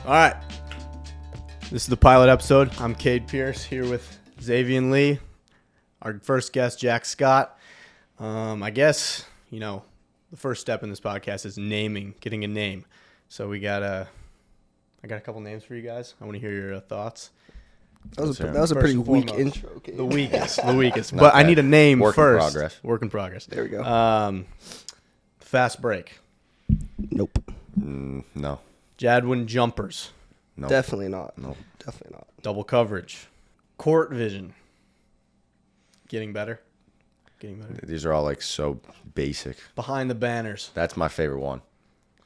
All right. This is the pilot episode. I'm Cade Pierce here with Xaivian Lee. Our first guest, Jack Scott. I guess, the first step in this podcast is getting a name. So I got a couple names for you guys. I want to hear your thoughts. That was a pretty weak intro. Okay. The weakest. But I need a name first. Work in progress. There we go. Fast break. Nope. No. Jadwin jumpers. No. Definitely not. No. Definitely not. Double coverage. Court vision. Getting better. These are all so basic. Behind the banners. That's my favorite one.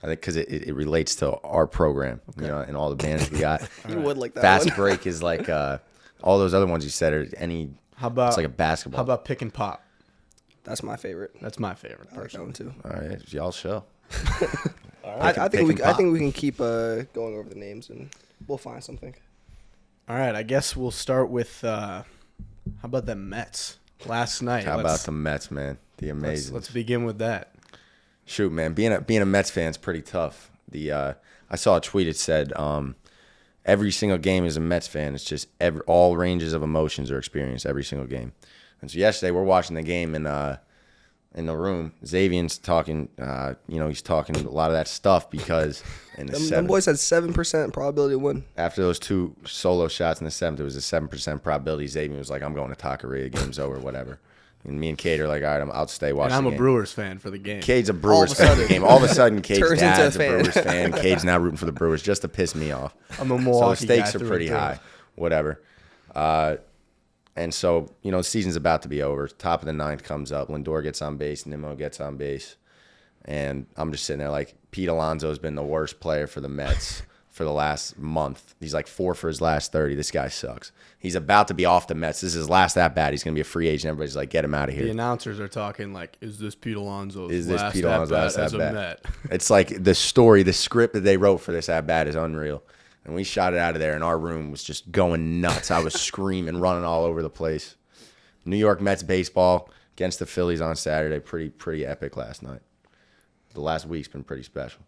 I think because it relates to our program, and all the banners we got. You would like that Fast one. break is like all those other ones you said are any. It's like a basketball. How about pick and pop? That's my favorite. That's my favorite. I like that one too. All right, it's y'all show. I think we can keep going over the names and we'll find something. All right, I guess we'll start with how about the Mets last night? How about the Mets, man? The amazing. Let's begin with that. Shoot, man, being a Mets fan is pretty tough. I saw a tweet. It said every single game as a Mets fan, it's just all ranges of emotions are experienced every single game. And so yesterday we're watching the game in the room. Xaivian's talking. He's talking a lot of that stuff because in the them boys had 7% probability to win. After those two solo shots in the seventh, it was a 7% probability. Xaivian was like, "I'm going to Taqueria. Game's over. Whatever." And me and Cade are like, all right, I'll stay watch the game. And I'm a Brewers fan for the game. Cade's a Brewers fan for the game. All of a sudden, Cade's dad's a fan. Brewers fan. Cade's now rooting for the Brewers just to piss me off. I'm a Milwaukee So the stakes guy are pretty high. Whatever. And so, the season's about to be over. Top of the ninth comes up. Lindor gets on base. Nimmo gets on base. And I'm just sitting there like, Pete Alonso's been the worst player for the Mets for the last month. He's like 4 for his last 30. This guy sucks. He's about to be off the Mets. This is his last at-bat. He's going to be a free agent. Everybody's like, get him out of here. The announcers are talking like, is this Pete Alonso's last at-bat as a at-bat? Met? It's like the script that they wrote for this at-bat is unreal. And we shot it out of there, and our room was just going nuts. I was screaming, running all over the place. New York Mets baseball against the Phillies on Saturday. Pretty epic last night. The last week's been pretty special.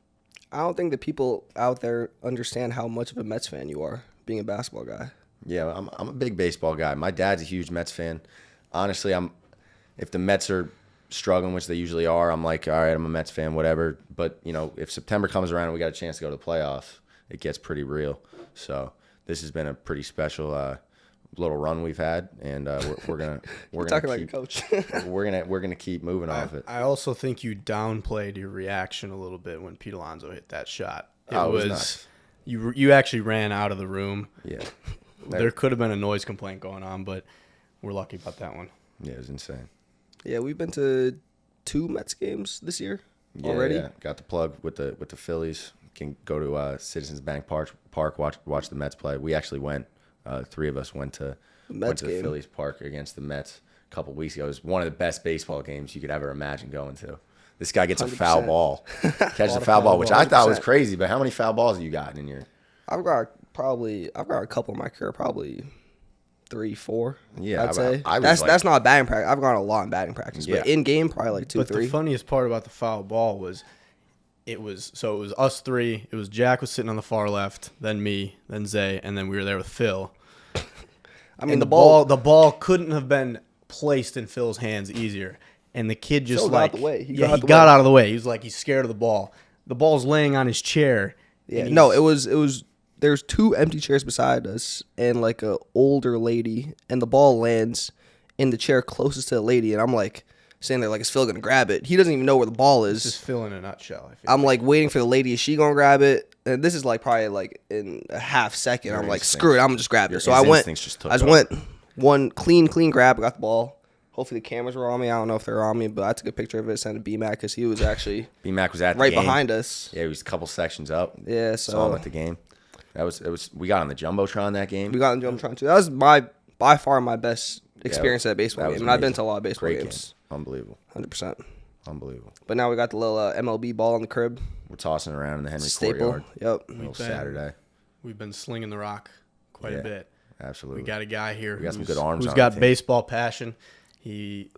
I don't think that people out there understand how much of a Mets fan you are, being a basketball guy. Yeah, I'm a big baseball guy. My dad's a huge Mets fan. Honestly, if the Mets are struggling, which they usually are, I'm like, all right, I'm a Mets fan, whatever. But, if September comes around and we got a chance to go to the playoffs, it gets pretty real. So this has been a pretty special little run we've had, and we're gonna talking like a coach. we're gonna keep moving off it. I also think you downplayed your reaction a little bit when Pete Alonso hit that shot. It was nuts. You actually ran out of the room. Yeah, there could have been a noise complaint going on, but we're lucky about that one. Yeah, it was insane. Yeah, we've been to 2 Mets games this year already. Yeah, got the plug with the Phillies. Can go to Citizens Bank Park, watch the Mets play. We actually went. 3 of us went to the Phillies Park against the Mets a couple weeks ago. It was one of the best baseball games you could ever imagine going to. This guy gets 100%. A foul ball, catches a foul ball, which I thought was crazy. But how many foul balls have you gotten in your? I've got a couple in my career, probably 3, 4. Yeah, I'd say that's not batting practice. I've gone a lot in batting practice, but in game probably like 2, 3. But the funniest part about the foul ball was. It was us 3. It was Jack was sitting on the far left, then me, then Zay, and then we were there with Phil. I mean, and the ball couldn't have been placed in Phil's hands easier. And the kid just got out the way. He got out of the way. He was like he's scared of the ball. The ball's laying on his chair. Yeah, no, it was. There's 2 empty chairs beside us and like a older lady, and the ball lands in the chair closest to the lady, and I'm like. Saying there like, is Phil going to grab it? He doesn't even know where the ball is. This is Phil in a nutshell. I'm like waiting for the lady. Is she going to grab it? And this is like probably like in a half second. I'm like, screw it. I'm going to just grab it. So I went one clean grab. I got the ball. Hopefully the cameras were on me. I don't know if they're on me, but I took a picture of it, sent it to BMAC because he was actually BMAC was at right the game. behind us. Yeah, he was a couple sections up. Yeah, so saw him at the game. It was. We got on the jumbotron that game. We got on the jumbotron too. That was by far my best experience at a baseball game, and I've been to a lot of baseball games. Unbelievable. 100%. Unbelievable. But now we got the little MLB ball in the crib. We're tossing around in the Henry Staple. Courtyard. Yep. Little Saturday. We've been slinging the rock quite a bit. Absolutely. We got a guy here got some good arms who's on got the team. baseball passion. We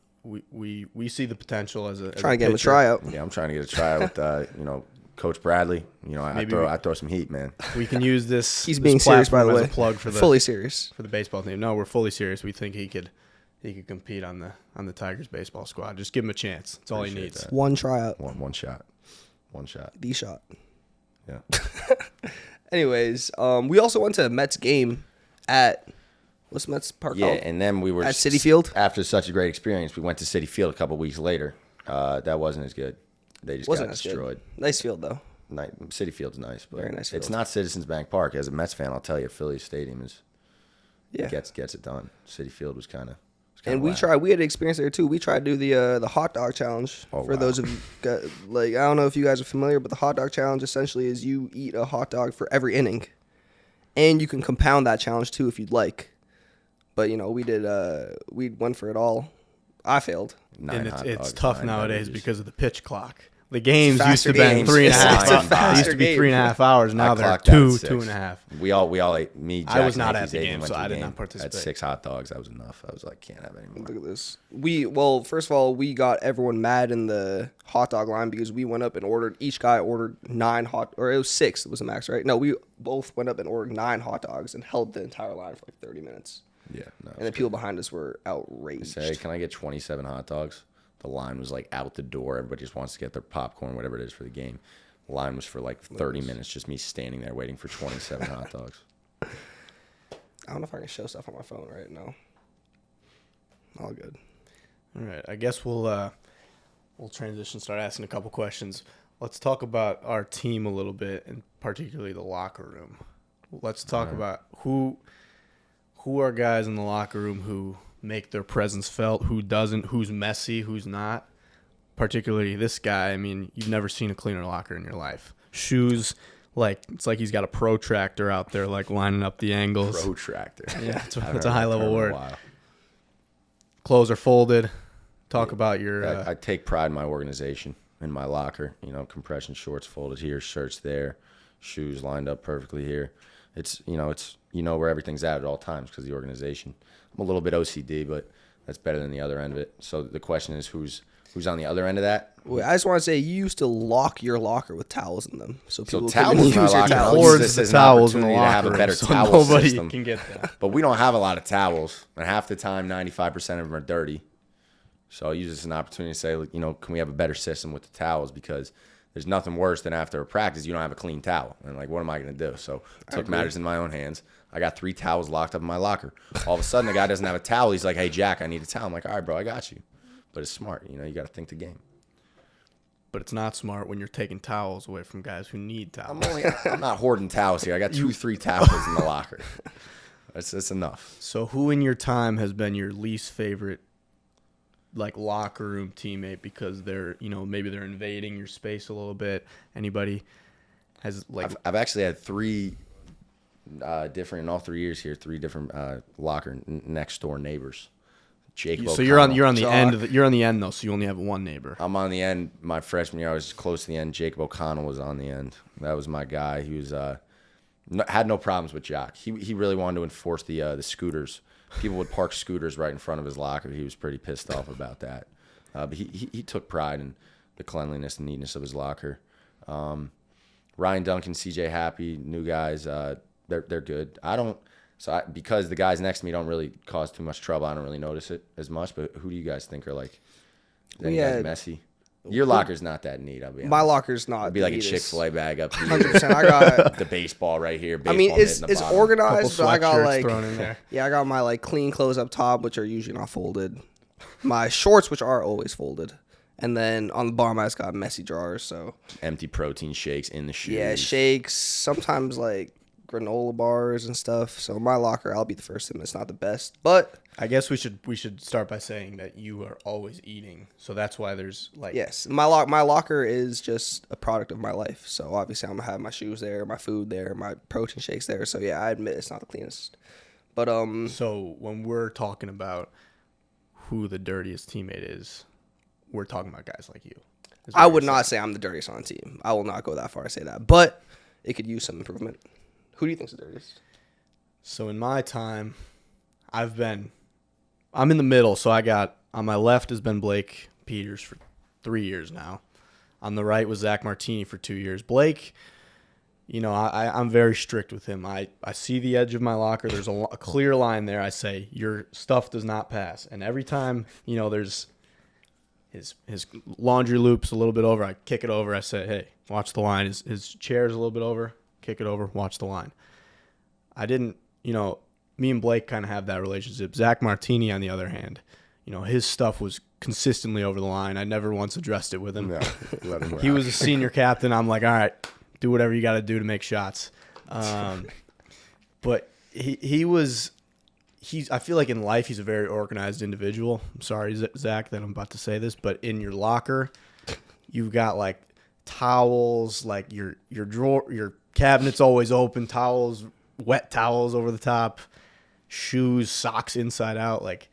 see the potential as a trying to get him a pitcher. tryout. Yeah, I'm trying to get a tryout with Coach Bradley. I throw some heat, man. We can use this. He's this being serious, by the platform way. as a plug for the fully serious for the baseball team. No, we're fully serious. We think he could compete on the Tigers baseball squad. Just give him a chance. That's all he Appreciate needs. that. One tryout. One shot. The shot. Yeah. Anyways, we also went to a Mets game at what's Mets Park Yeah, called? and then we were At Citi Field? After such a great experience. We went to Citi Field a couple weeks later. That wasn't as good. They just Wasn't got as destroyed. good. Nice field though. Citi Field's nice, but Very nice field. it's not Citizens Bank Park. As a Mets fan, I'll tell you, Philly Stadium gets it done. Citi Field was kind of. And we had an experience there too. We tried to do the hot dog challenge. For those of you, I don't know if you guys are familiar, but the hot dog challenge essentially is you eat a hot dog for every inning, and you can compound that challenge too if you'd like. But we went for it all. I failed. And it's dogs, tough 9 nowadays beverages. because of the pitch clock. The games used Faster to be games. 3.5. It's a They used to be faster 3.5 hours. Now I they're clocked out at 6. 2.5. We all ate. Me, Jack, I was not and at the Xaivian game, went so to I the did not game. participate. I had 6 hot dogs. That was enough. I was like, can't have any more. Look at this. First of all, we got everyone mad in the hot dog line because we went up and ordered. Each guy ordered 9 or it was 6. It was the max, right? No, we both went up and ordered 9 hot dogs and held the entire line for like 30 minutes. Yeah, no. And the people behind us were outraged. Hey, can I get 27 hot dogs? The line was like out the door. Everybody just wants to get their popcorn, whatever it is for the game. The line was for like 30 minutes, just me standing there waiting for 27 hot dogs. I don't know if I can show stuff on my phone right now. All good. All right, I guess we'll transition, start asking a couple questions. Let's talk about our team a little bit, and particularly the locker room. Let's talk about who are guys in the locker room who make their presence felt, who doesn't, who's messy, who's not. Particularly this guy. I mean, you've never seen a cleaner locker in your life. Shoes, it's like he's got a protractor out there, like lining up the angles. Protractor. Yeah, it's a high level word. Clothes are folded. Talk about your. I take pride in my organization, in my locker. Compression shorts folded here, shirts there, shoes lined up perfectly here. It's where everything's at all times because of the organization. I'm a little bit OCD, but that's better than the other end of it. So the question is, who's on the other end of that? Wait, I just want to say you used to lock your locker with towels in them, so people towels couldn't in my use your locker. towels. Hoards This the is an towels in the opportunity to have locker a better room, so towel nobody system. can get that. But we don't have a lot of towels, and half the time, 95% of them are dirty. So I use this as an opportunity to say, can we have a better system with the towels? Because there's nothing worse than after a practice, you don't have a clean towel. And what am I going to do? So I took matters in my own hands. I got 3 towels locked up in my locker. All of a sudden, the guy doesn't have a towel. He's like, hey, Jack, I need a towel. I'm like, all right, bro, I got you. But it's smart. You got to think the game. But it's not smart when you're taking towels away from guys who need towels. I'm not hoarding towels here. I got 2-3 towels in the locker. That's enough. So who in your time has been your least favorite locker room teammate because they're, maybe they're invading your space a little bit? Anybody has I've actually had 3 different in all 3 years here, 3 different locker next door neighbors. Jacob. So you're on the end. You're on the end though, so you only have one neighbor. I'm on the end. My freshman year, I was close to the end. Jacob O'Connell was on the end. That was my guy. He was had no problems with Jock. He really wanted to enforce the scooters. People would park scooters right in front of his locker. He was pretty pissed off about that. But he took pride in the cleanliness and neatness of his locker. Ryan Duncan, CJ Happy, new guys. They're good. Because the guys next to me don't really cause too much trouble, I don't really notice it as much. But who do you guys think are any guys messy? Your locker's not that neat. I'll be honest. My locker's not. It'd be like a Chick-fil-A bag up here. 100%. I got the baseball right here. It's organized, but I got thrown in there. I got my clean clothes up top, which are usually not folded. My shorts, which are always folded, and then on the bottom I just got messy drawers. So empty protein shakes in the shoes. Yeah, shakes. Sometimes granola bars and stuff. So my locker, I'll be the first to admit it's not the best, but I guess we should start by saying that you are always eating, so that's why there's yes, my locker is just a product of my life. So obviously I'm gonna have my shoes there, my food there, my protein shakes there. So yeah, I admit it's not the cleanest, but So when we're talking about who the dirtiest teammate is, we're talking about guys like you. I would not say I'm the dirtiest on the team. I will not go that far to say that, but it could use some improvement. Who do you think's the dirtiest? So in my time, I'm in the middle. So I got, on my left has been Blake Peters for 3 years now. On the right was Zach Martini for 2 years. Blake, I'm very strict with him. I see the edge of my locker. There's a clear line there. I say, your stuff does not pass. And every time, there's his laundry loop's a little bit over, I kick it over. I say, hey, watch the line. His chair's a little bit over, kick it over, watch the line. I didn't, me and Blake kind of have that relationship. Zach Martini, on the other hand, his stuff was consistently over the line. I never once addressed it with him. No, let him He was a senior captain. I'm like, all right, do whatever you got to do to make shots. But I feel like in life he's a very organized individual. I'm sorry, Zach, that I'm about to say this, but in your locker, you've got like towels, like your drawer, your cabinet's always open, towels, wet towels over the top, shoes, socks inside out. Like,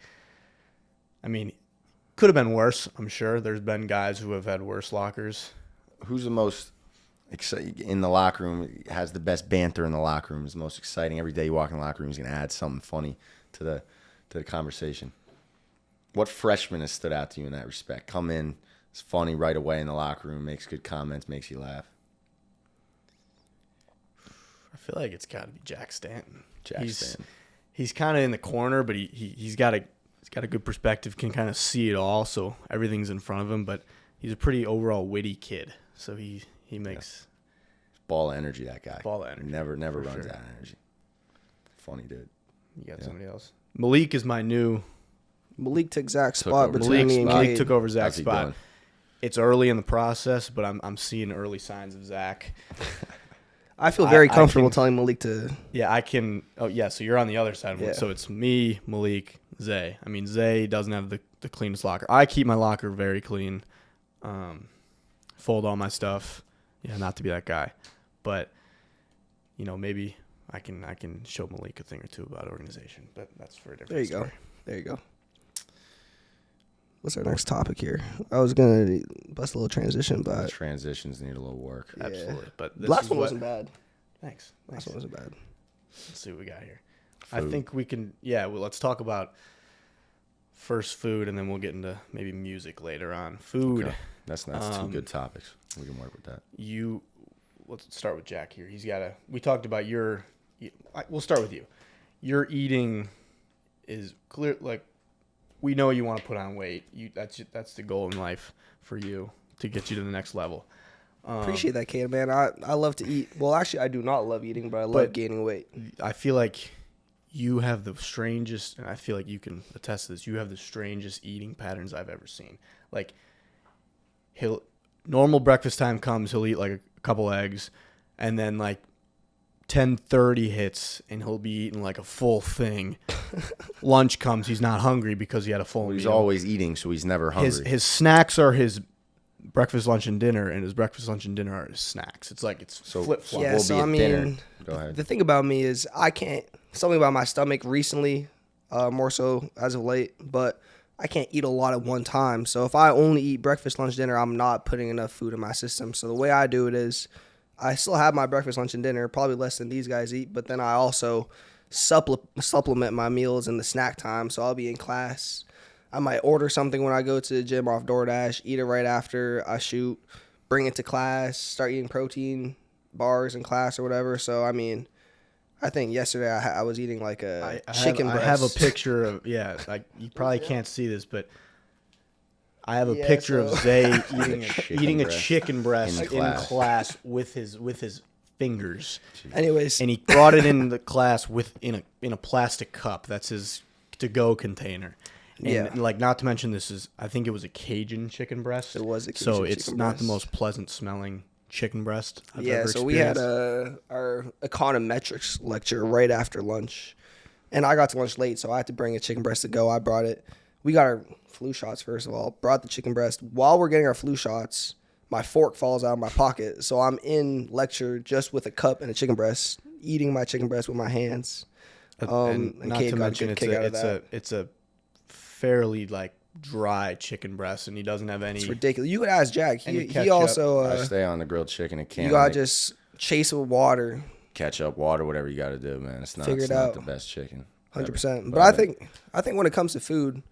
I mean, could have been worse. I'm sure there's been guys who have had worse lockers. Who's the most exciting in the locker room? Has the best banter in the locker room? Is the most exciting. Every day you walk in the locker room, he's gonna add something funny to the conversation. What freshman has stood out to you in that respect? Come in, it's funny right away in the locker room, makes good comments, makes you laugh. I feel like it's got to be Jack Stanton. Stanton. He's kind of in the corner, but he's got a good perspective, can kind of see it all, so everything's in front of him. But he's a pretty overall witty kid, so he makes ball of energy. That guy. Ball of energy. Never runs out of energy. Funny dude. You got somebody else. Malik is my new. Malik took Zach's spot between me and Malik Cade. took over Zach's How's he spot. doing? It's early in the process, but I'm seeing early signs of Zach. I feel very comfortable telling Malik to. Yeah, I can. Oh, yeah. So you're on the other side of it. Yeah. So it's me, Malik, Zay. I mean, Zay doesn't have the cleanest locker. I keep my locker very clean. Fold all my stuff. Yeah, not to be that guy, but maybe I can show Malik a thing or two about organization. But that's for a different story. There you go. What's our next topic here? I was gonna bust a little transition, but transitions need a little work. Yeah. Absolutely. But this last one wasn't bad. Thanks. Last one wasn't bad. Let's see what we got here. Food. I think we can. Yeah. Well, let's talk about first food, and then we'll get into maybe music later on. Food. Okay. That's two good topics. We can work with that. Let's start with Jack here. He's got we talked about we'll start with you. Your eating is clear. Like, we know you want to put on weight. That's the goal in life for you, to get you to the next level. Appreciate that, Caden, man. I love to eat. Well, actually, I do not love eating, but I love gaining weight. I feel like you have the strangest, and I feel like you can attest to this, you have the strangest eating patterns I've ever seen. Like, normal breakfast time comes, he'll eat like a couple eggs, and then like 10:30 hits, and he'll be eating like a full thing. Lunch comes, he's not hungry because he had a full meal. He's always eating, so he's never hungry. His snacks are his breakfast, lunch, and dinner, and his breakfast, lunch, and dinner are his snacks. It's like it's flip-flop. Yeah, so I mean, go ahead. The thing about me is I can't, something about my stomach recently, more so as of late, but I can't eat a lot at one time. So if I only eat breakfast, lunch, dinner, I'm not putting enough food in my system. So the way I do it is I still have my breakfast, lunch, and dinner, probably less than these guys eat, but then I also supplement my meals in the snack time. So I'll be in class. I might order something when I go to the gym off DoorDash, eat it right after I shoot, bring it to class, start eating protein bars in class or whatever. So, I mean, I think yesterday I was eating like a chicken breast. I have a picture of, you probably can't see this, but I have a picture of Zay eating a chicken breast in class with his fingers. Anyways, and he brought it in the class in a plastic cup. That's his to-go container. And like, not to mention, I think it was a Cajun chicken breast. It was a Cajun so it's chicken not breast. the most pleasant smelling chicken breast I've ever experienced. So we had our econometrics lecture right after lunch, and I got to lunch late, so I had to bring a chicken breast to go. I brought it. We got our flu shots, first of all, brought the chicken breast. While we're getting our flu shots, my fork falls out of my pocket, so I'm in lecture just with a cup and a chicken breast, eating my chicken breast with my hands. And not to mention, it's a fairly like dry chicken breast, and he doesn't have any. It's ridiculous. You could ask Jack. He also. I stay on the grilled chicken. You gotta just chase it with water, ketchup, water, whatever you got to do, man. It's not the best chicken. 100%. But I think when it comes to food,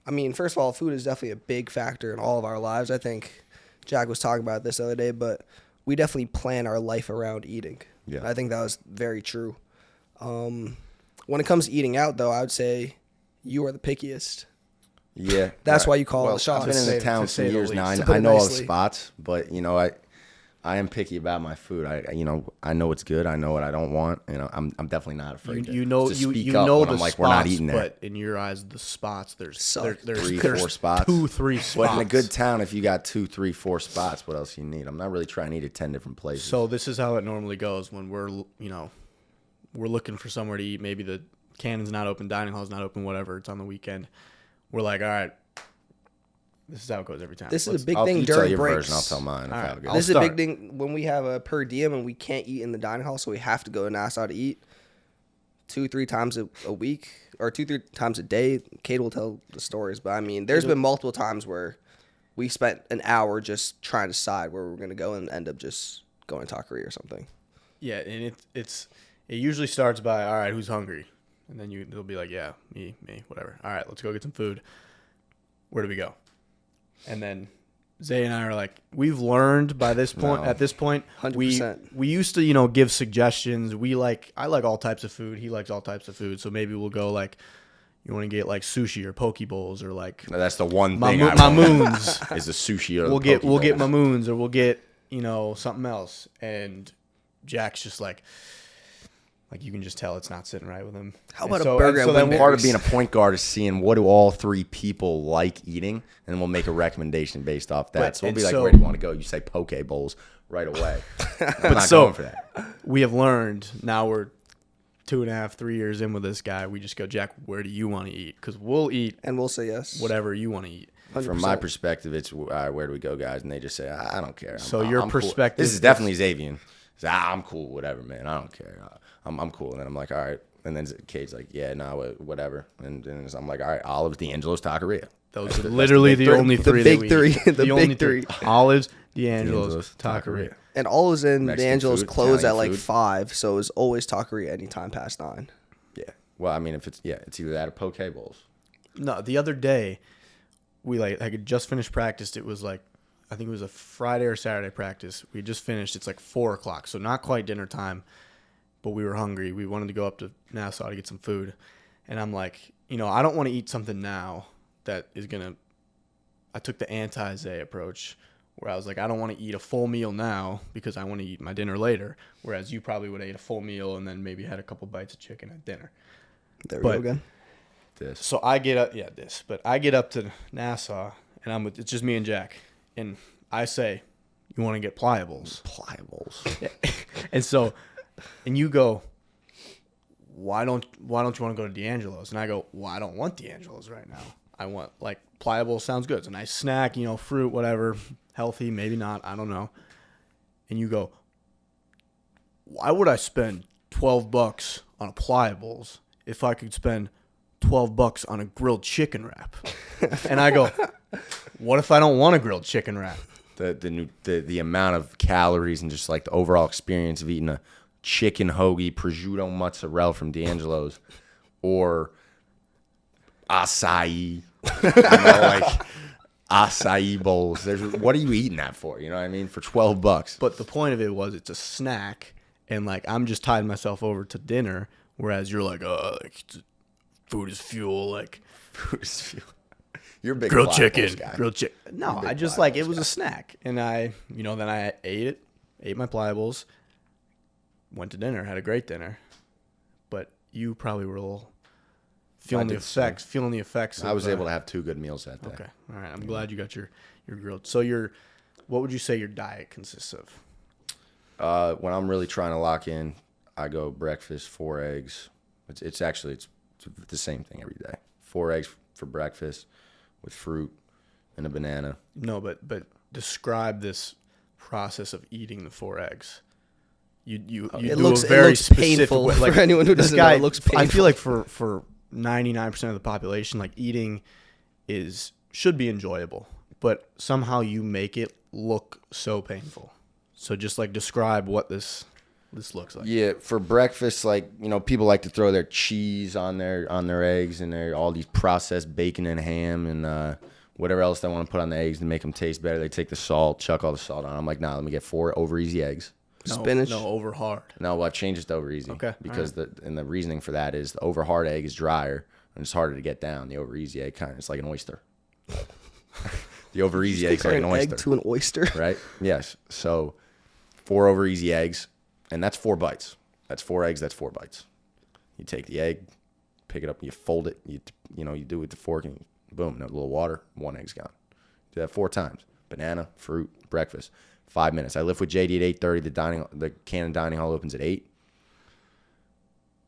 I mean, first of all, food is definitely a big factor in all of our lives. I think Jack was talking about this the other day, but we definitely plan our life around eating. Yeah. I think that was very true. When it comes to eating out, though, I would say you are the pickiest. Yeah. That's why you call the shots. I've been in the town for years now. I know all the spots, but, I am picky about my food. I know what's good. I know what I don't want. I'm definitely not afraid to speak up when I'm like, we're not eating there. But in your eyes, the spots, there's 3, 4 spots. 2, 3 spots. But in a good town, if you got 2, 3, 4 spots, what else you need? I'm not really trying to eat at 10 different places. So this is how it normally goes when we're looking for somewhere to eat. Maybe the Cannon's not open, dining hall's not open, whatever. It's on the weekend. We're like, all right. This is how it goes every time. This is a big thing during breaks. I'll tell mine. Right. This is a big thing when we have a per diem and we can't eat in the dining hall, so we have to go to Nassau to eat 2-3 times a week or 2-3 times a day. Kate will tell the stories, but I mean, there's been multiple times where we spent an hour just trying to decide where we're going to go and end up just going to Taqueria or something. Yeah, and it usually starts by, all right, who's hungry? And then they'll be like, yeah, me, whatever. All right, let's go get some food. Where do we go? And then Zay and I are like, we've learned by this point. At this point, 100%. We used to, give suggestions. I like all types of food. He likes all types of food. So maybe we'll go like, you want to get like sushi or poke bowls or like. No, that's the one thing Mamoons is the sushi or we'll get Mamoons or we'll get something else. And Jack's just like you can just tell it's not sitting right with him. How about a burger? So then part of being a point guard is seeing what do all 3 people like eating, and we'll make a recommendation based off that. So we'll be like, where do you want to go? You say poke bowls right away. I'm not going for that. We have learned, now we're 2.5, 3 years in with this guy, we just go, Jack, where do you want to eat? Because we'll eat. And we'll say yes. Whatever you want to eat. 100%. From my perspective, it's where do we go, guys? And they just say, I don't care. Your perspective. Cool. This is definitely Xaivian. I'm cool, whatever, man. I don't care. I'm cool. And then I'm like, all right. And then Kate's like, yeah, no, whatever. And then I'm like, all right, Olives, D'Angelo's, Taqueria. Those are literally the only 3 that we eat. The big three. Olives, D'Angelo's, Taqueria. And Olives and D'Angelo's close at like 5, so it's always Taqueria anytime past 9. Yeah. Well, I mean, it's either that or poke bowls. No, the other day, I had just finished practice. It was like, I think it was a Friday or Saturday practice. We just finished. It's like 4 o'clock, so not quite dinner time, but we were hungry. We wanted to go up to Nassau to get some food. And I'm like, I don't want to eat something now that is going to – I took the anti-Zay approach where I was like, I don't want to eat a full meal now because I want to eat my dinner later, whereas you probably would have ate a full meal and then maybe had a couple bites of chicken at dinner. There we go again. So I get up – but I get up to Nassau, and it's just me and Jack. And I say, you want to get pliables. Yeah. And you go, why don't you want to go to D'Angelo's? And I go, well, I don't want D'Angelo's right now. I want, pliables sounds good. It's a nice snack, fruit, whatever, healthy, maybe not, I don't know. And you go, why would I spend $12 on a pliables if I could spend $12 on a grilled chicken wrap? And I go, what if I don't want a grilled chicken wrap? The amount of calories and just like the overall experience of eating a chicken hoagie, prosciutto mozzarella from D'Angelo's, or acai, acai bowls. What are you eating that for? You know what I mean? For $12. But the point of it was it's a snack, and I'm just tiding myself over to dinner, whereas you're like, food is fuel, food is fuel. You're a big grilled chicken guy. No, I just it was a snack, and I then I ate my pliables, went to dinner, had a great dinner, but you probably were a little feeling the effects. I was able to have 2 good meals that day. Okay, all right. I'm glad you got your grilled. So what would you say your diet consists of? When I'm really trying to lock in, I go breakfast, 4 eggs. It's the same thing every day. 4 eggs for breakfast, with fruit and a banana. No, but describe this process of eating the 4 eggs. You do a very specific painful way. For anyone who doesn't know, it looks painful. I feel like for 99% of the population, eating should be enjoyable, but somehow you make it look so painful. So just describe what this this looks like. Yeah, for breakfast, like, you know, people like to throw their cheese on their eggs and all these processed bacon and ham and whatever else they want to put on the eggs to make them taste better. They take the salt, chuck all the salt on. I'm like, nah, let me get 4 over easy eggs. Spinach? No, over hard. No, well, I've changed it to over easy. Okay. Because the reasoning for that is the over hard egg is drier and it's harder to get down. The over easy egg it's like an oyster. The over easy egg's like an oyster. Egg to an oyster. Right? Yes. So 4 over easy eggs, and that's 4 bites. That's 4 eggs, that's 4 bites. You take the egg, pick it up, you fold it, you do it with the fork, and boom, a little water, 1 egg's gone. Do that 4 times. Banana, fruit, breakfast. 5 minutes. I lift with JD at 8:30. The Canon dining hall opens at 8.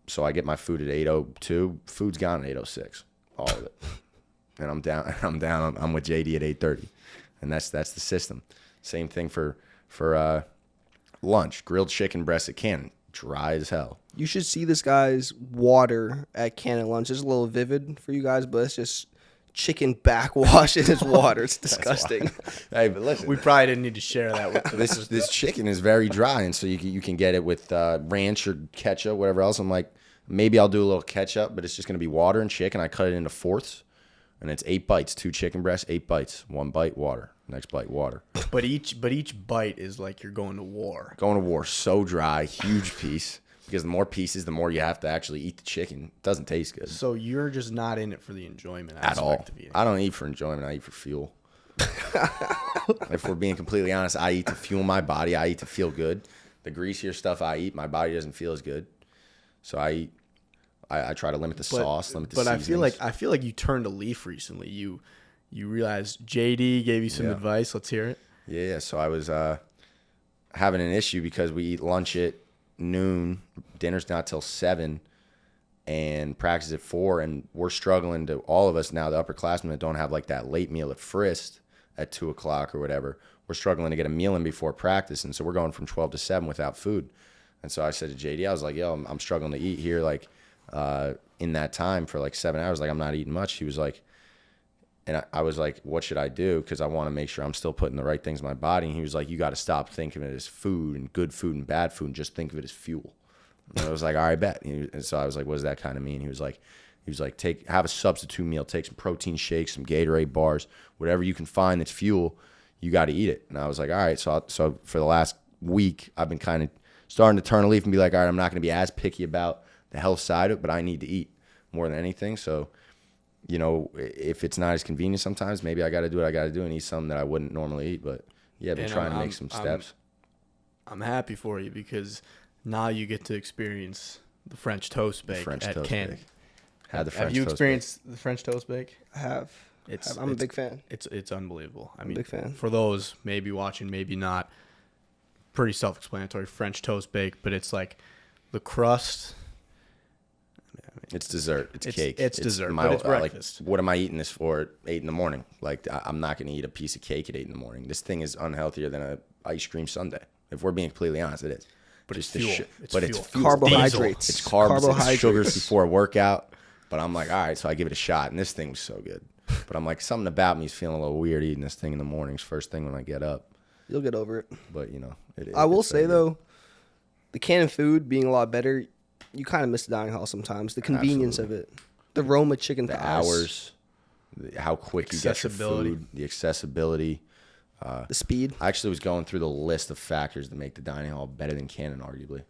So I get my food at 8:02. Food's gone at 8:06. All of it. And I'm down. I'm with JD at 8:30. And that's the system. Same thing for lunch. Grilled chicken breast at Canon. Dry as hell. You should see this guy's water at Canon lunch. It's a little vivid for you guys, but it's just chicken backwash in his water. It's disgusting. Hey, but listen, We probably didn't need to share that with this chicken is very dry, and so you can get it with ranch or ketchup, whatever else. I'm like, maybe I'll do a little ketchup, but it's just gonna be water and chicken. I cut it into fourths, and it's 8 bites, 2 chicken breasts, 8 bites, 1 bite water, next bite water. But each bite is like you're going to war. Going to war, so dry, huge piece. Because the more pieces, the more you have to actually eat the chicken. It doesn't taste good. So you're just not in it for the enjoyment At all. of eating. I don't eat for enjoyment. I eat for fuel. If we're being completely honest, I eat to fuel my body. I eat to feel good. The greasier stuff I eat, my body doesn't feel as good. So I try to limit the sauce, limit the seasonings. I feel like you turned a leaf recently. You realized JD gave you some advice. Let's hear it. Yeah. So I was having an issue because we eat lunch at noon, dinner's not till 7, and practice at 4, and we're struggling to, all of us now, the upperclassmen that don't have like that late meal at Frist at 2 o'clock or whatever, we're struggling to get a meal in before practice, and so we're going from 12 to 7 without food. And so I said to JD, I was like, yo, I'm struggling to eat here, like in that time for like 7 hours, like I'm not eating much. He was like, and I was like, what should I do? Because I want to make sure I'm still putting the right things in my body. And he was like, you got to stop thinking of it as food and good food and bad food and just think of it as fuel. And I was like, all right, bet. And so I was like, what does that kind of mean? He was like, have a substitute meal, take some protein shakes, some Gatorade bars, whatever you can find that's fuel, you got to eat it. And I was like, all right. So for the last week, I've been kind of starting to turn a leaf and be like, all right, I'm not going to be as picky about the health side of it, but I need to eat more than anything. So, you know, if it's not as convenient sometimes, maybe I got to do what I got to do and eat something that I wouldn't normally eat. But yeah, I've been trying to make some steps. I'm happy for you because now you get to experience the French toast bake at Canon. Have you experienced the French toast bake? I have. I'm a big fan. It's unbelievable. I mean, big fan. For those maybe watching, maybe not, pretty self-explanatory. French toast bake, but it's like the crust. It's dessert. It's cake. It's dessert, but it's breakfast. Like, what am I eating this for at 8 in the morning? Like, I'm not going to eat a piece of cake at 8 in the morning. This thing is unhealthier than an ice cream sundae. If we're being completely honest, it is. But it's fuel. It's fuel. Carbohydrates. It's carbs. It's sugars before a workout. But I'm like, all right, so I give it a shot. And this thing was so good. But I'm like, something about me is feeling a little weird eating this thing in the mornings, first thing when I get up. You'll get over it. But, you know, it is. I will say, though, the Canon food being a lot better, you kind of miss the dining hall sometimes. The convenience of it. The Roma chicken thighs. The hours. How quick you get your food. The accessibility. The speed. I actually was going through the list of factors that make the dining hall better than Canon, arguably.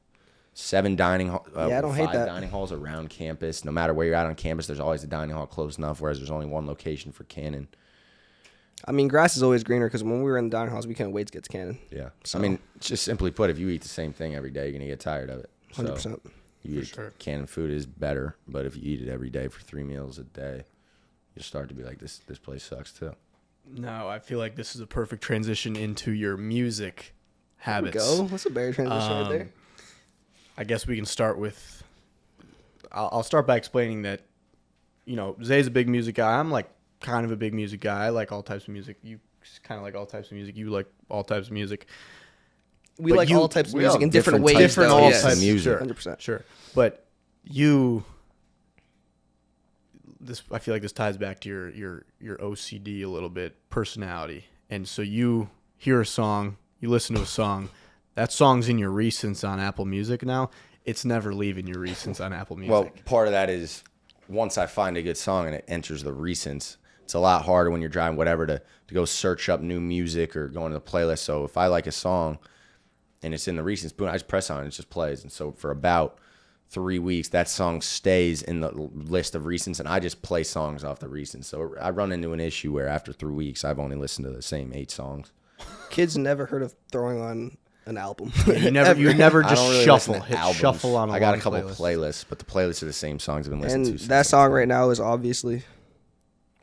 7 dining halls. I don't hate that. 5 dining halls around campus. No matter where you're at on campus, there's always a dining hall close enough, whereas there's only one location for Canon. I mean, grass is always greener because when we were in the dining halls, we couldn't wait to get to Canon. Yeah. So, I mean, just simply put, if you eat the same thing every day, you're going to get tired of it. 100%. Canon food is better, but if you eat it every day for 3 meals a day, you'll start to be like, this place sucks too. No, I feel like this is a perfect transition into your music habits. There we go. That's a better transition right there. I guess we can start with, I'll start by explaining that, you know, Zay's a big music guy. I'm like kind of a big music guy. I like all types of music. You kind of like all types of music. You like all types of music. We like all types of music in different ways. Different all types of music. 100%. Sure. But I feel like this ties back to your OCD a little bit, personality. And so you hear a song, you listen to a song, that song's in your recents on Apple Music now. It's never leaving your recents on Apple Music. Well, part of that is once I find a good song and it enters the recents, it's a lot harder when you're driving whatever to go search up new music or go into the playlist. So if I like a song and it's in the recents, boom, I just press on it, it just plays. And so for about 3 weeks, that song stays in the list of recents, and I just play songs off the recents. So I run into an issue where after 3 weeks, I've only listened to the same 8 songs. Kids never heard of throwing on an album. You never just really shuffle. Hit shuffle on a I got a long couple playlist. playlists, but the playlists are the same songs I've been listening to. And Since that song right now is obviously.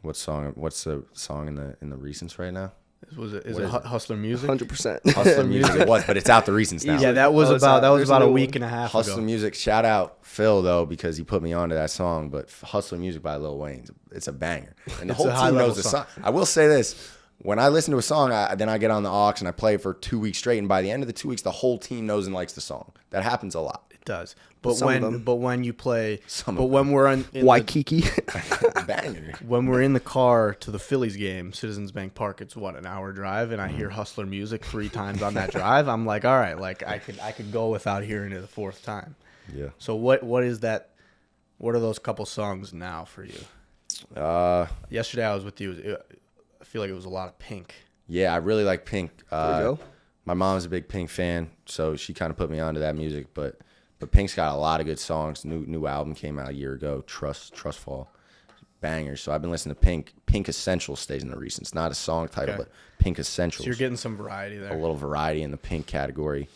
What song? What's the song in the recents right now? Is it Hustler Music? 100%. Hustler Music. It was, but it's out the recents now. Yeah, that was about a week and a half Hustler ago. Music. Shout out Phil though, because he put me onto that song. But Hustler Music by Lil Wayne, it's a banger, and the whole team knows the song. I will say this: when I listen to a song, then I get on the aux and I play it for 2 weeks straight, and by the end of the 2 weeks, the whole team knows and likes the song. That happens a lot. It does. But when you play, Some when we're in Waikiki. Banger. when we're in the car to the Phillies game, Citizens Bank Park, it's an hour drive, and I hear Hustler Music 3 times on that drive. I'm like, all right, like I could go without hearing it a 4th time. Yeah. So what is that? What are those couple songs now for you? Yesterday I was with you. I feel like it was a lot of Pink. Yeah, I really like Pink. There we go. My mom's a big Pink fan, so she kind of put me onto that music. But Pink's got a lot of good songs. New album came out a year ago. Trustfall, bangers. So I've been listening to Pink. Pink Essentials stays in the recents. Not a song title, but Pink Essentials. So you're getting some variety there. A little variety in the Pink category.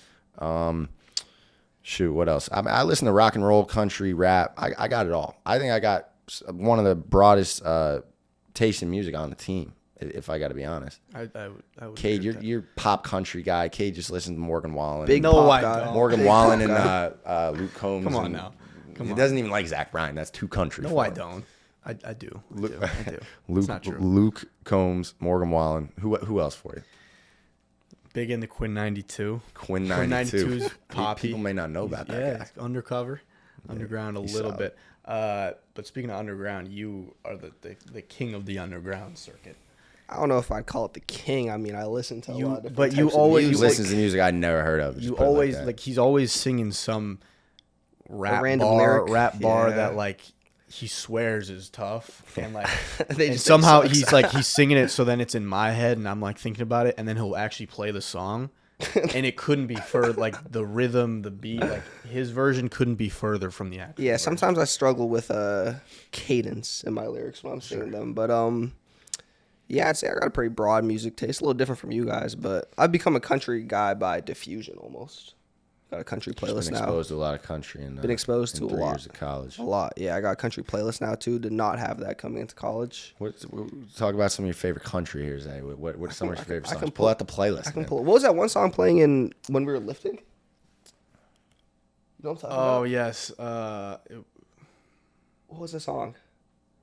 Shoot, what else? I listen to rock and roll, country, rap. I got it all. I think I got one of the broadest taste in music on the team, if I got to be honest. I would Cade, you're pop country guy. Cade just listens to Morgan Wallen. Big No, pop I guy. don't. Morgan Wallen and Luke Combs. Come on now. He doesn't even like Zach Bryan. That's too country. No, for I him. don't. I do. I do. Luke, It's not true. Luke Combs, Morgan Wallen. Who else for you? Big into Quinn 92. Quinn Quinn 92. 92's poppy. People may not know about that Yeah, guy. undercover, underground a little bit. But speaking of underground, you are the king of the underground circuit. I don't know if I'd call it the king. I mean, I listen to a lot of different but you types of always- He music. listens to music I never heard of. Just You put it always that. like he's always singing some rap random bar, lyric. Yeah. that like he swears is tough, and like They and just somehow think he's like he's singing it, so then it's in my head, and I'm like thinking about it, and then he'll actually play the song, and it couldn't be further, like the rhythm, the beat, like his version couldn't be further from the actual. Yeah, version. sometimes I struggle with cadence in my lyrics when I'm singing them, but yeah, I'd say I got a pretty broad music taste, a little different from you guys, but I've become a country guy by diffusion almost. Got a country playlist been now. exposed to a lot of country and Been exposed to a 3 lot. years of college. A lot, yeah. I got a country playlist now too. Did not have that coming into college. Talk about some of your favorite country here, Zay. What are some of your favorite I songs? can Pull out the playlist. I can man. pull. What was that one song playing in when we were lifting? You know what I'm talking Oh about? yes, What was the song?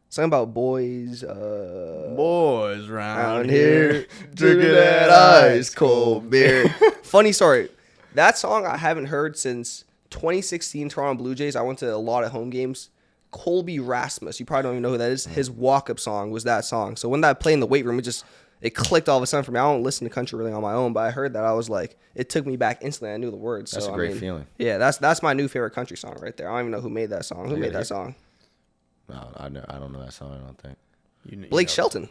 Something about boys. boys round Down here here, drinking that ice cold beer. Funny story. That song I haven't heard since 2016 Toronto Blue Jays. I went to a lot of home games. Colby Rasmus, you probably don't even know who that is. His walk-up song was that song. So when that played in the weight room, it clicked all of a sudden for me. I don't listen to country really on my own, but I heard that. I was like, it took me back instantly. I knew the words. That's so, a great feeling. Yeah, that's my new favorite country song right there. I don't even know who made that song. Who made that song? No, I don't know that song. I don't think. You Blake know. Shelton.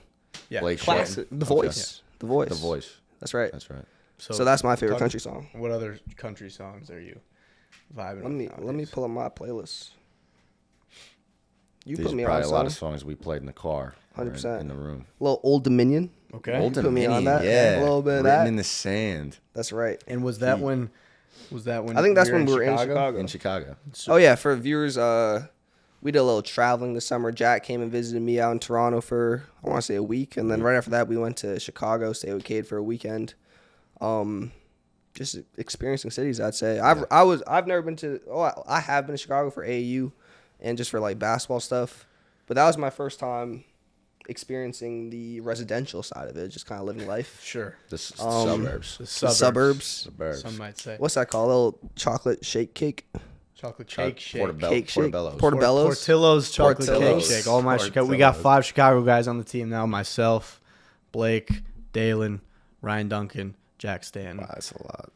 Yeah, Blake Classic. Shelton. The Okay. Voice. The Voice. The Voice. That's right. That's right. So that's my favorite talk- country song. What other country songs are you vibing? Let me nowadays? pull up my playlist. You These put are me probably on a lot of some. songs we played in the car. or 100%. in the room. Little Old Dominion. Okay. Old put me on Dominion, that. yeah. A little bit of Written that. in the sand That's right. And was that when? I think that's when we were in Chicago. in Chicago. Oh yeah, for viewers, we did a little traveling this summer. Jack came and visited me out in Toronto for I want to say a week, and then right after that we went to Chicago, stayed with Cade for a weekend. Just experiencing cities, I'd say. I've never been to. I have been to Chicago for AAU, and just for like basketball stuff, but that was my first time experiencing the residential side of it, just kind of living life. Sure. The suburbs. The The suburbs. suburbs. Suburbs. Some might say. What's that called? A little chocolate shake cake. Chocolate cake shake. Cake shake. Portobello's. Portobello's. Portillo's chocolate Portillo's. cake shake. All my Chicago. We got Portillo's. 5 Chicago guys on the team now. Myself, Blake, Dalen, Ryan Duncan, Jack Stanton. Wow, that's a lot.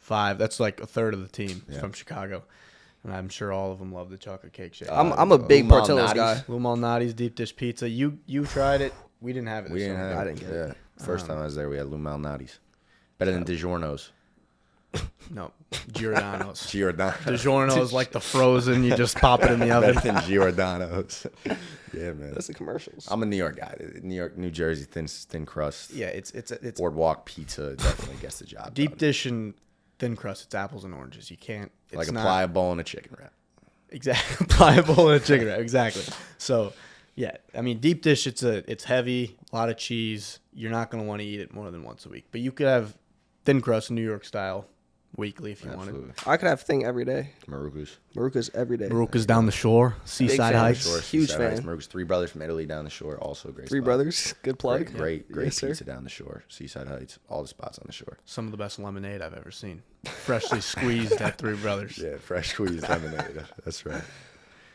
5. That's like a third of the team from Chicago. And I'm sure all of them love the chocolate cake shake. I'm a big Lou Portillo's Malnati's. guy. Lou Malnati's deep dish pizza. You tried it. We didn't have it. We didn't have I didn't get it. First time I was there, we had Lou Malnati's. Better than DiGiorno's. No, Giordano's. Giordano's. DiGiorno's like the frozen. You just pop it in the oven. Better than Giordano's. Yeah, man. That's the commercials. I'm a New York guy. New Jersey, thin crust. Yeah, it's Boardwalk pizza definitely gets the job deep done. dish and thin crust. It's apples and oranges. You can't. It's Like a not, pliable and a chicken wrap. Exactly, pliable and a chicken wrap. Exactly. So, yeah, I mean, deep dish. It's heavy, a lot of cheese. You're not gonna want to eat it more than once a week. But you could have thin crust, New York style, weekly if you wanted. I could have thing every day. Marucas every day. Marucas down the shore, Seaside fan. Heights. Shore, Huge Seaside fan. Heights. Marucas, 3 brothers from Italy down the shore. Also great. Three spot. brothers. Good plug. Great Yes, pizza sir. down the shore. Seaside Heights. All the spots on the shore. Some of the best lemonade I've ever seen. Freshly squeezed at Three Brothers. Yeah, fresh squeezed lemonade. That's right.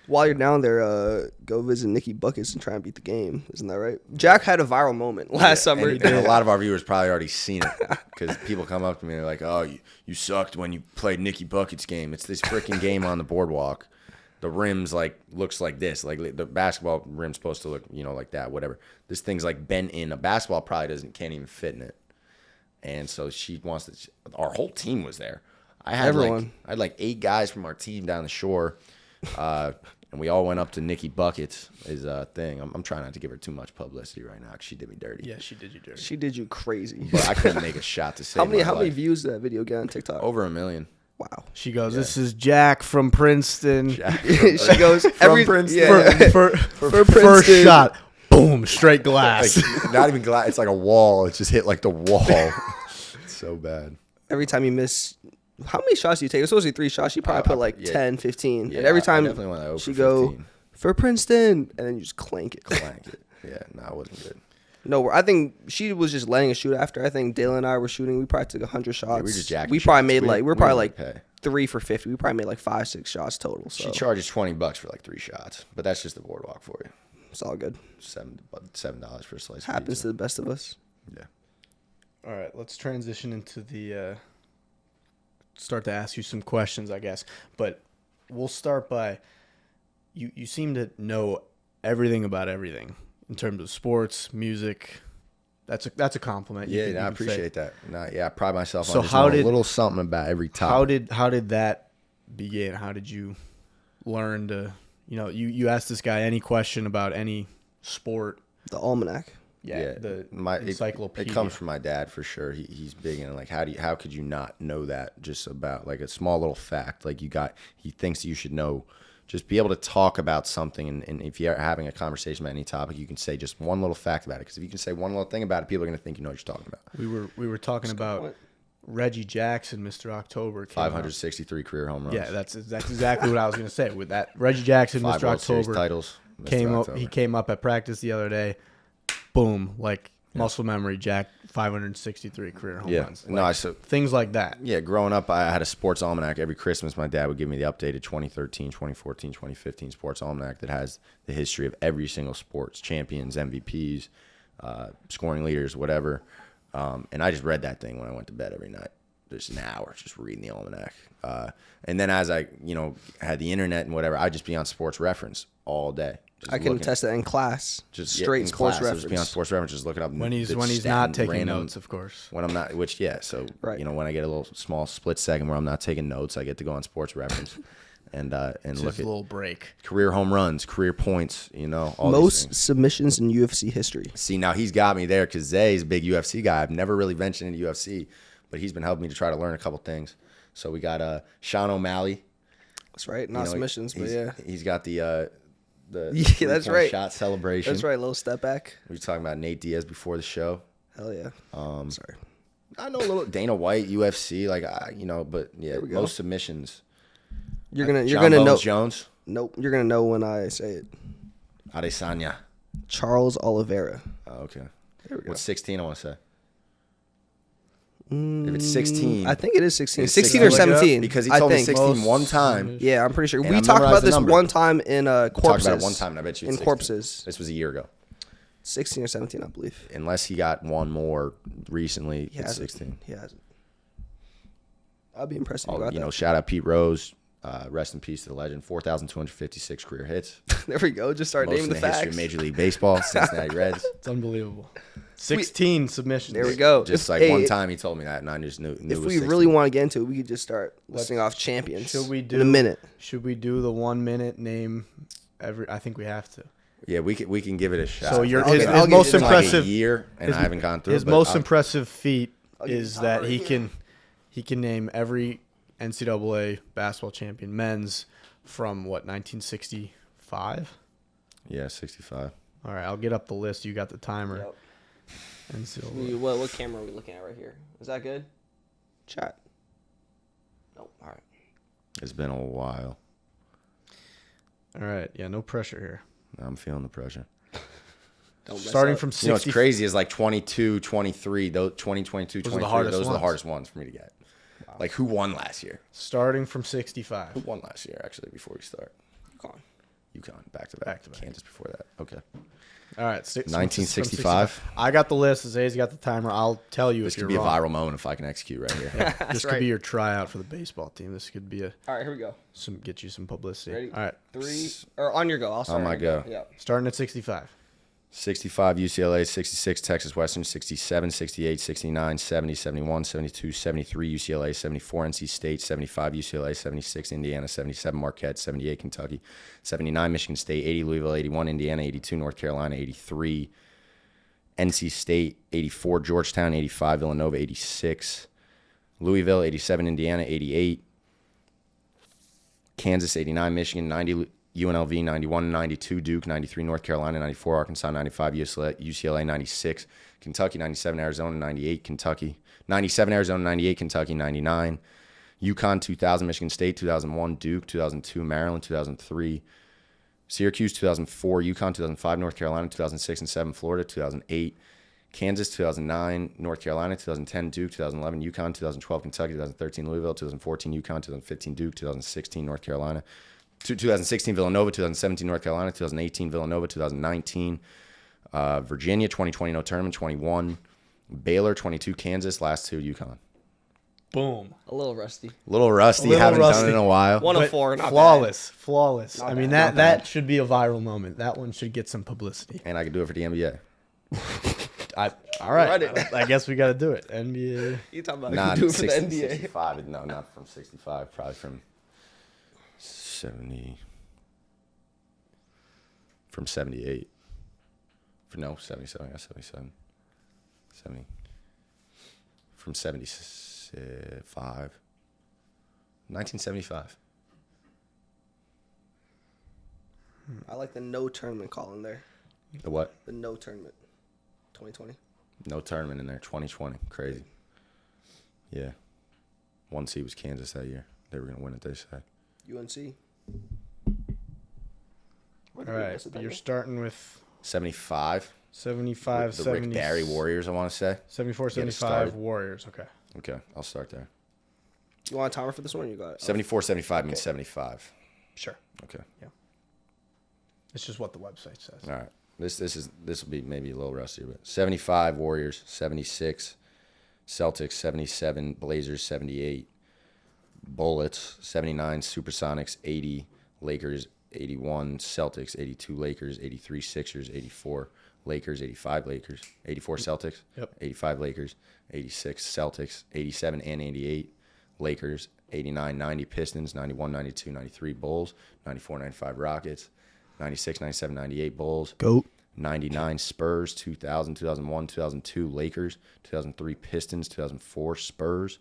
While you're down there, go visit Nicky Buckets and try and beat the game. Isn't that right? Jack had a viral moment last summer. And a lot of our viewers probably already seen it because people come up to me and they're like, "Oh, you sucked when you played Nicky Buckets game. It's this freaking game on the boardwalk. The rim's like looks like this. Like the basketball rim's supposed to look, like that. Whatever. This thing's like bent in. A basketball probably can't even fit in it. And so she wants to. Our whole team was there. I had Everyone. I had like 8 guys from our team down the shore. And we all went up to Nicky Buckets' thing. I'm trying not to give her too much publicity right now because she did me dirty. Yeah, she did you dirty. She did you crazy. But I couldn't make a shot to save How my many life. views did that video get on TikTok? Over 1 million. Wow. She goes, "This is Jack from Princeton." She goes every Princeton. Yeah. For Princeton. first shot, boom, straight glass. Like, not even glass. It's like a wall. It just hit like the wall. It's so bad. Every time you miss, how many shots do you take? It's supposed to be 3 shots. She probably put like 10, 15. Yeah, and every I time definitely went over she 15. go for Princeton, and then you just clank it. Clank it. Yeah, no, it wasn't good. No, I think she was just letting us shoot after. I think Dale and I were shooting. We probably took 100 shots. Yeah, we were just jacking We probably shots. made We we're probably didn't pay. 3 for 50. We probably made like 5, 6 shots total. So She charges $20 for like 3 shots, but that's just the boardwalk for you. it's all good. $7 for a slice. Happens of pizza. to the best of us. Yeah. All right, let's transition into the start to ask you some questions, I guess. But we'll start by you seem to know everything about everything in terms of sports, music. That's a compliment. Yeah, you can I say. appreciate that. I pride myself So on just how knowing did- a little something about every topic. How did that begin? How did you learn to you asked this guy any question about any sport? The almanac. The It encyclopedia. comes from my dad for sure. He's big in like how could you not know that just about like a small little fact like he thinks you should know, just be able to talk about something and if you're having a conversation about any topic you can say just one little fact about it because if you can say one little thing about it people are going to think you know what you're talking about. We were talking about Reggie Jackson, Mr. October. 563 career home runs. Yeah, that's exactly what I was going to say. With that, Reggie Jackson, 5 Mr. World Series October titles. Mr. came up. October. He came up at practice the other day. Boom, like muscle memory. Jack 563 career home runs. Like, things like that. Yeah, growing up, I had a sports almanac. Every Christmas, my dad would give me the updated 2013, 2014, 2015 sports almanac that has the history of every single sports, champions, MVPs, scoring leaders, whatever. And I just read that thing when I went to bed every night. Just an hour, just reading the almanac. And then as I, had the internet and whatever, I'd just be on Sports Reference all day. I can test that in class. Just straight in Sports class, Reference. Just be on Sports Reference, just looking up When he's the not taking random- notes, of course. When I'm not, so Right. when I get a little small split second where I'm not taking notes, I get to go on Sports Reference and It's look just at a little break. career home runs, career points, all these Most things. submissions in UFC history. See, now he's got me there because Zay's a big UFC guy. I've never really ventured into UFC, but he's been helping me to try to learn a couple things. So we got Sean O'Malley. That's right. Not submissions, but yeah. He's got the Yeah, that's right. shot celebration. That's right. Little step back. We were talking about Nate Diaz before the show. Hell yeah. Sorry. I know a little Dana White, UFC, but yeah, we go. most submissions. You're gonna John Bones know. Jones, Nope. You're gonna know when I say it. Adesanya. Charles Oliveira. Oh, okay. There we go. What's 16? I want to say. If it's 16, I think it is 16. It's 16 or 16. 17. because he I told me think. 16 one time. Yeah, I'm pretty sure. And We I talked memorized about the this number. one time in We Corpses. talked about it one time, and I bet you it's in 16. Corpses. This was a year ago. 16 or 17, I believe. Unless he got one more recently, He it's hasn't. 16. He hasn't. I'll be impressed if you got that. Shout out Pete Rose. Rest in peace to the legend. 4,256 career hits. There we go. Just start naming the facts. History of Major League Baseball, Cincinnati Reds. It's unbelievable. 16 submissions. There we go. Just one time he told me that, and I just knew if it was we 16. really want to get into it, we could just start listing off champions in a minute. Should we do the 1 minute name every? I think we have to. Yeah, we can give it a shot. So his most impressive year, and I haven't gone through. His most impressive feat is that he can name every NCAA basketball champion men's from 1965. Yeah, 65. All right, I'll get up the list. You got the timer. Yep. NCAA. What camera are we looking at right here? Is that good? Chat. Nope. All right. It's been a while. All right. Yeah, no pressure here. I'm feeling the pressure. Starting from 60. What's crazy is like 22, 23, those 2022, 23, those are the hardest ones for me to get. Wow. Like, who won last year? Starting from 65. Who won last year, actually, before we start? UConn, back to back. Kansas before that. Okay. All right. 1965. I got the list. Zay's got the timer. I'll tell you this if you're wrong. wrong. This could be a viral moment if I can execute right here. Yeah, this could be your tryout for the baseball team. This could be All right, here we go. Get you some publicity. Ready? All right. 3 or on your go. I'll start. On my go. Yeah. Starting at 65. 65 UCLA, 66 Texas Western, 67, 68, 69, 70, 71, 72, 73 UCLA, 74 NC State, 75 UCLA, 76 Indiana, 77 Marquette, 78 Kentucky, 79 Michigan State, 80 Louisville, 81 Indiana, 82 North Carolina, 83 NC State, 84 Georgetown, 85 Villanova, 86 Louisville, 87 Indiana, 88 Kansas, 89 Michigan, 90 UNLV, 91, 92 Duke, 93 North Carolina, 94 Arkansas, 95 UCLA, 96 Kentucky, 97 Arizona, 98 Kentucky, 97 Arizona, 98 Kentucky, 99 UConn, 2000 Michigan State, 2001 Duke, 2002 Maryland, 2003 Syracuse, 2004 UConn, 2005 North Carolina, 2006 and 7 Florida, 2008 Kansas, 2009 North Carolina, 2010 Duke, 2011 UConn, 2012 Kentucky, 2013 Louisville, 2014 UConn, 2015 Duke, 2016 North Carolina, 2016 Villanova, 2017 North Carolina, 2018 Villanova, 2019 Virginia, 2020 no tournament, 21 Baylor, 22 Kansas, last 2 UConn. Boom. A little rusty. Haven't done it in a while. 104, not flawless, bad. flawless. Not I mean bad, that should be a viral moment. That one should get some publicity. And I could do it for the NBA. All right. I guess we got to do it. NBA. You talking about Nah, do it for the 60, NBA? 65. No, not from 65. Probably from 70. From 78. 77. I got 77. 70. From 75. 1975. I like the no tournament call in there. The what? The no tournament. 2020. No tournament in there. 2020. Crazy. Yeah. 1 seed was Kansas that year. They were going to win it, they said. UNC. All right. You're starting with 75. 75, the 70. Rick Barry Warriors, I want to say. 74, 75 Warriors. Okay. Okay, I'll start there. You want a timer for this one? Or you got it. 74, 75 means 75. Sure. Okay. Yeah. It's just what the website says. All right. This will be maybe a little rustier, but 75 Warriors, 76 Celtics, 77 Blazers, 78 Bullets, 79 Supersonics, 80 Lakers, 81 Celtics, 82 Lakers, 83 Sixers, 84 Lakers, 85 Lakers, 84 Celtics, 85 Lakers, 86 Celtics, 87 and 88 Lakers, 89, 90 Pistons, 91, 92, 93 Bulls, 94, 95 Rockets, 96, 97, 98 Bulls, Goat. 99 Spurs, 2000, 2001, 2002 Lakers, 2003 Pistons, 2004 Spurs.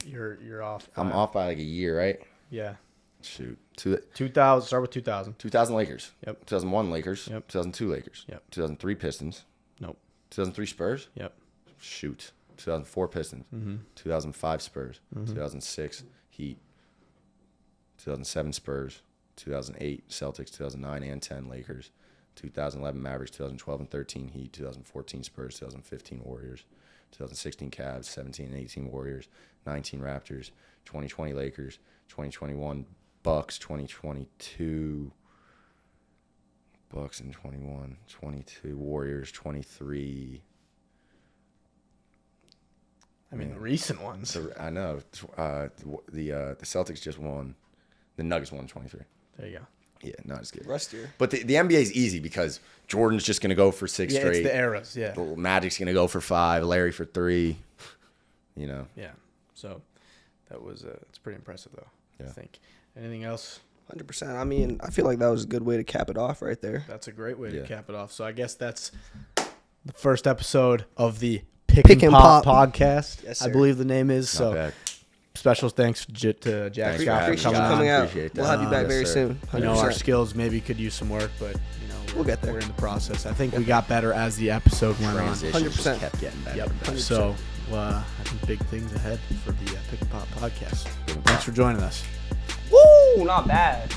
You're off. I'm off by like a year, right? Yeah. Shoot. 2000. Start with 2000. 2000 Lakers. Yep. 2001 Lakers. Yep. 2002 Lakers. Yep. 2003 Pistons. Nope. 2003 Spurs. Yep. Shoot. 2004 Pistons. 2005 Spurs. 2006 Heat. 2007 Spurs. 2008 Celtics. 2009 and 10 Lakers. 2011 Mavericks. 2012 and 13 Heat. 2014 Spurs. 2015 Warriors. 2016 Cavs. 17 and 18 Warriors. 19 Raptors. 2020 Lakers. 2021 Bucks. 2022 Bucks and 21. 22 Warriors. 23 I mean, the recent ones. I know. The Celtics just won. The Nuggets won 23. There you go. Yeah, not as good. Rustier. But the NBA is easy because Jordan's just going to go for 6 straight. It's the eras, yeah. Magic's going to go for 5, Larry for 3, you know. Yeah. So that was it's pretty impressive, though, Yeah. I think. Anything else? 100%. I mean, I feel like that was a good way to cap it off right there. That's a great way Yeah. to cap it off. So I guess that's the first episode of the Pick and Pop podcast. Yes, I sir. believe the name is. Not So bad. special thanks to Jack Thanks Scott for for Appreciate you coming coming on. out. Appreciate We'll that. have you back Yes, very sir. soon. I know our 100%. skills maybe could use some work, but We'll get there. We're in the process. I think we got better as the episode went on. Transition 100%. just kept getting better. Yep. and better. So I think big things ahead for the Pick and Pop podcast. Pick and Thanks Pop. for joining us. Woo! Not bad.